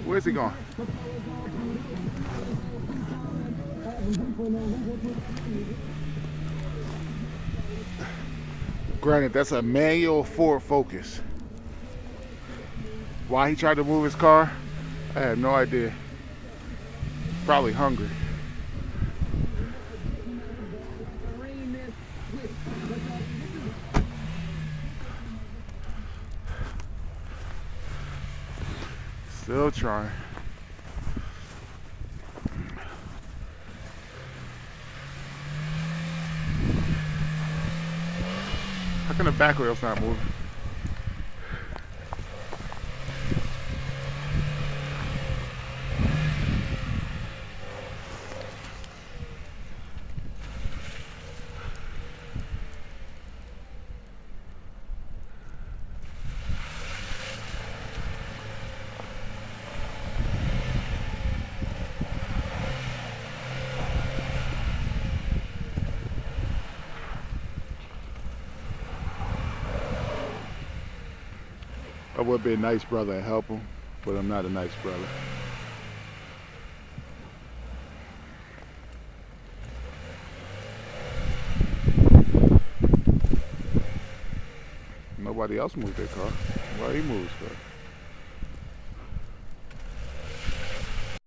Where's he going? Granted, that's a manual Ford Focus. Why he tried to move his car, I have no idea. Probably hungry. Still trying. How come the back wheel's not moving? I would be a nice brother and help him, but I'm not a nice brother. Nobody else moved their car. Why he moves, bro?